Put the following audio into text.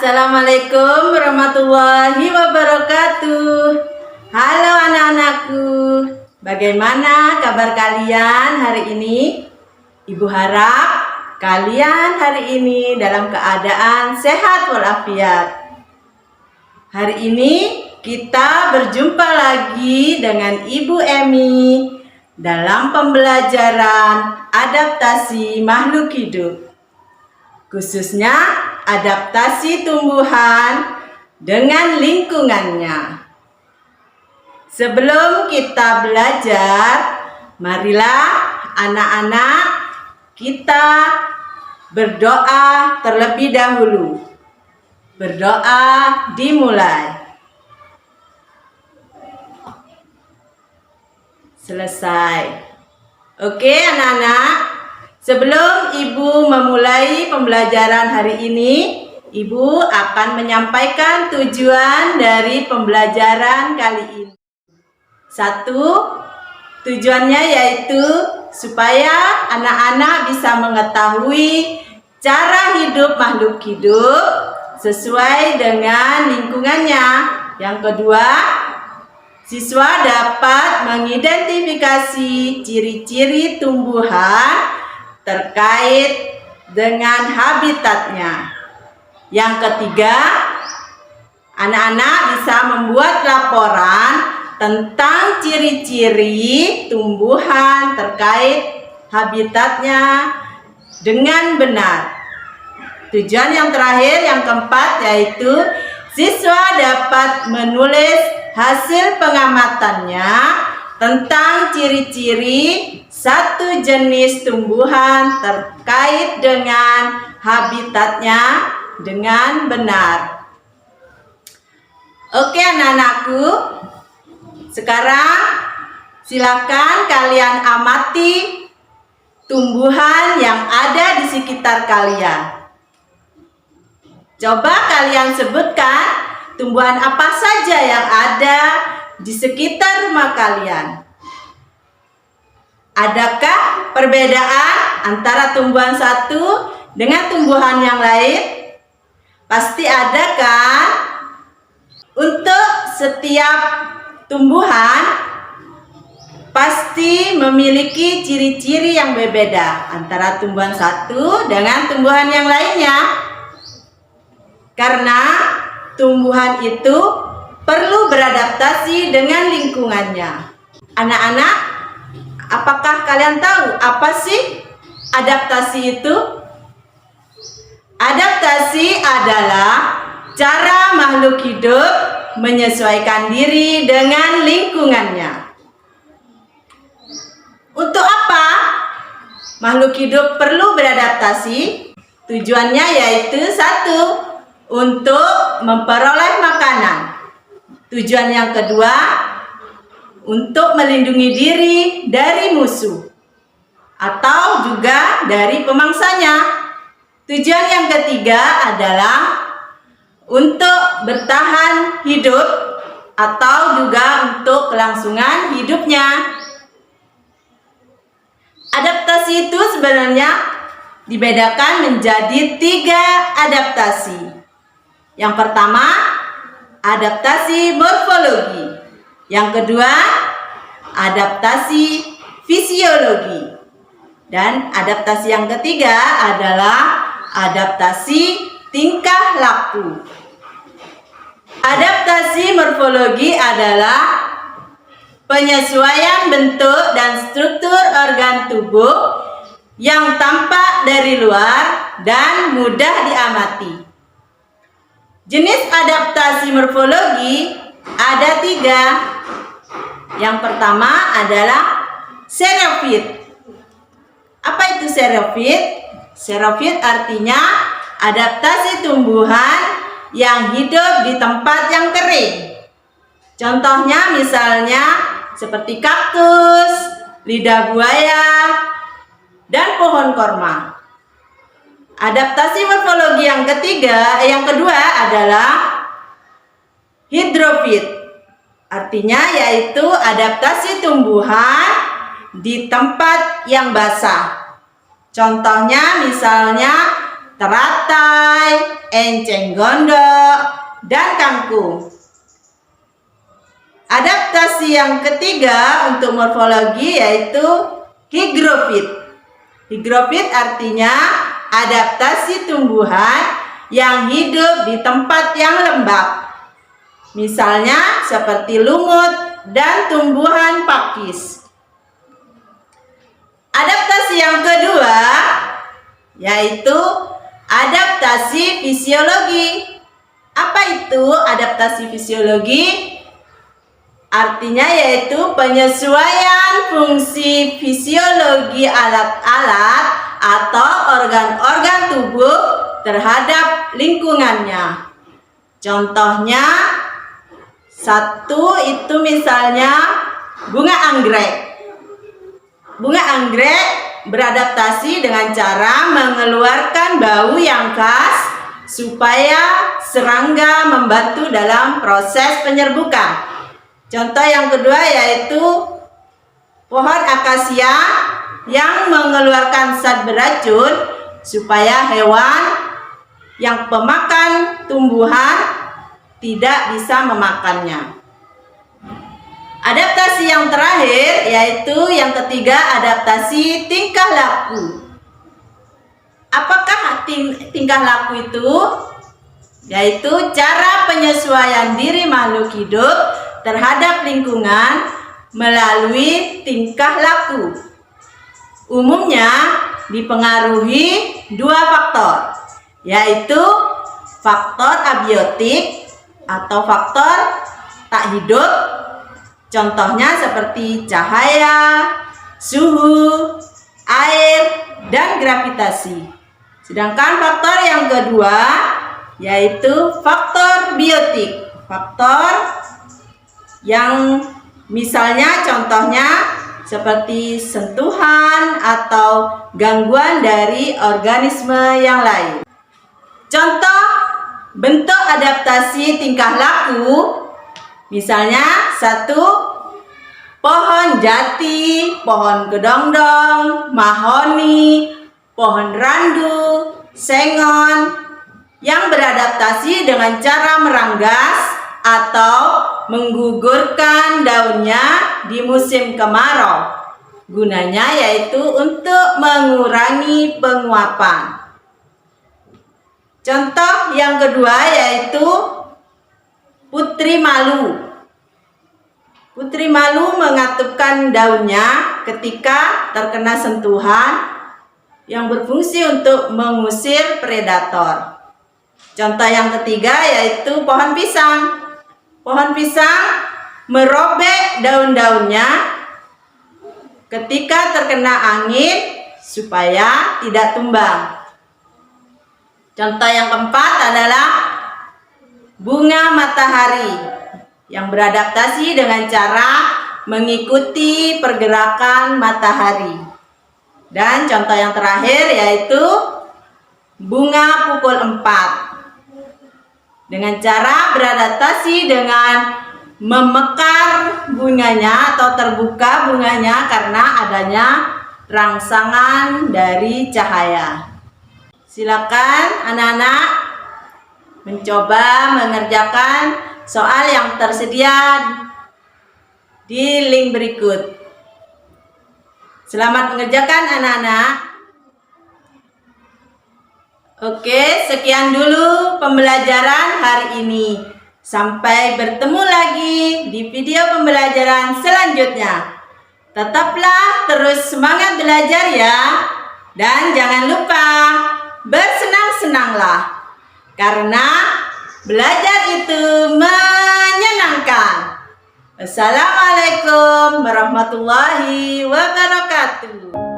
Assalamualaikum warahmatullahi wabarakatuh. Halo anak-anakku, bagaimana kabar kalian hari ini? Ibu harap kalian hari ini dalam keadaan sehat walafiat. Hari ini kita berjumpa lagi dengan Ibu Emi dalam pembelajaran adaptasi makhluk hidup, khususnya adaptasi tumbuhan dengan lingkungannya. Sebelum kita belajar, marilah anak-anak kita berdoa terlebih dahulu. Berdoa dimulai. Selesai. Oke anak-anak, sebelum Ibu memulai pembelajaran hari ini, Ibu akan menyampaikan tujuan dari pembelajaran kali ini. 1. Tujuannya yaitu supaya anak-anak bisa mengetahui cara hidup makhluk hidup sesuai dengan lingkungannya. Yang kedua, siswa dapat mengidentifikasi ciri-ciri tumbuhan terkait dengan habitatnya. Yang ketiga, anak-anak bisa membuat laporan tentang ciri-ciri tumbuhan terkait habitatnya dengan benar. Tujuan yang terakhir, yang keempat, yaitu siswa dapat menulis hasil pengamatannya tentang ciri-ciri satu jenis tumbuhan terkait dengan habitatnya dengan benar. Oke anak-anakku, sekarang silakan kalian amati tumbuhan yang ada di sekitar kalian. Coba kalian sebutkan tumbuhan apa saja yang ada di sekitar rumah kalian. Adakah perbedaan antara tumbuhan satu dengan tumbuhan yang lain? Pasti ada kan? Untuk setiap tumbuhan pasti memiliki ciri-ciri yang berbeda antara tumbuhan satu dengan tumbuhan yang lainnya. Karena tumbuhan itu perlu beradaptasi dengan lingkungannya. Anak-anak, apakah kalian tahu apa sih adaptasi itu? Adaptasi adalah cara makhluk hidup menyesuaikan diri dengan lingkungannya. Untuk apa makhluk hidup perlu beradaptasi? Tujuannya yaitu 1. Untuk memperoleh makanan. Tujuan yang kedua, untuk melindungi diri dari musuh atau juga dari pemangsanya. Tujuan yang ketiga adalah untuk bertahan hidup atau juga untuk kelangsungan hidupnya. Adaptasi itu sebenarnya dibedakan menjadi 3 adaptasi. Yang pertama, adaptasi morfologi. Yang kedua, adaptasi fisiologi. Dan adaptasi yang ketiga adalah adaptasi tingkah laku. Adaptasi morfologi adalah penyesuaian bentuk dan struktur organ tubuh yang tampak dari luar dan mudah diamati. Jenis adaptasi morfologi ada 3. Yang pertama adalah xerofit. Apa itu xerofit? Xerofit artinya adaptasi tumbuhan yang hidup di tempat yang kering. Contohnya misalnya seperti kaktus, lidah buaya, dan pohon korma. Adaptasi morfologi yang kedua adalah hidrofit. Artinya yaitu adaptasi tumbuhan di tempat yang basah. Contohnya misalnya teratai, enceng gondok, dan kangkung. Adaptasi yang ketiga untuk morfologi yaitu higrofit. Higrofit artinya adaptasi tumbuhan yang hidup di tempat yang lembab. Misalnya seperti lumut dan tumbuhan pakis. Adaptasi yang kedua yaitu adaptasi fisiologi. Apa itu adaptasi fisiologi? Artinya yaitu penyesuaian fungsi fisiologi alat-alat atau organ-organ tubuh terhadap lingkungannya. Contohnya, satu itu misalnya bunga anggrek. Bunga anggrek beradaptasi dengan cara mengeluarkan bau yang khas supaya serangga membantu dalam proses penyerbukan. Contoh yang kedua yaitu pohon akasia yang mengeluarkan zat beracun supaya hewan yang pemakan tumbuhan tidak bisa memakannya. Adaptasi yang terakhir yaitu yang ketiga adaptasi tingkah laku. Apakah tingkah laku itu? Yaitu cara penyesuaian diri makhluk hidup terhadap lingkungan melalui tingkah laku. Umumnya dipengaruhi dua faktor, yaitu faktor abiotik atau faktor tak hidup. Contohnya seperti cahaya, suhu, air, dan gravitasi. Sedangkan faktor yang kedua yaitu faktor biotik. Faktor yang misalnya contohnya seperti sentuhan atau gangguan dari organisme yang lain. Contoh bentuk adaptasi tingkah laku misalnya satu, pohon jati, pohon kedongdong, mahoni, pohon randu, sengon yang beradaptasi dengan cara meranggas atau menggugurkan daunnya di musim kemarau. Gunanya yaitu untuk mengurangi penguapan. Contoh yang kedua yaitu putri malu. Putri malu mengatupkan daunnya ketika terkena sentuhan yang berfungsi untuk mengusir predator. Contoh yang ketiga yaitu pohon pisang. Pohon pisang merobek daun-daunnya ketika terkena angin supaya tidak tumbang. Contoh yang keempat adalah bunga matahari yang beradaptasi dengan cara mengikuti pergerakan matahari. Dan contoh yang terakhir yaitu bunga pukul 4 dengan cara beradaptasi dengan memekar bunganya atau terbuka bunganya karena adanya rangsangan dari cahaya. Silakan anak-anak mencoba mengerjakan soal yang tersedia di link berikut. Selamat mengerjakan anak-anak. Oke, sekian dulu pembelajaran hari ini. Sampai bertemu lagi di video pembelajaran selanjutnya. Tetaplah terus semangat belajar ya. Dan jangan lupa bersenang-senanglah. Karena belajar itu menyenangkan. Assalamualaikum warahmatullahi wabarakatuh.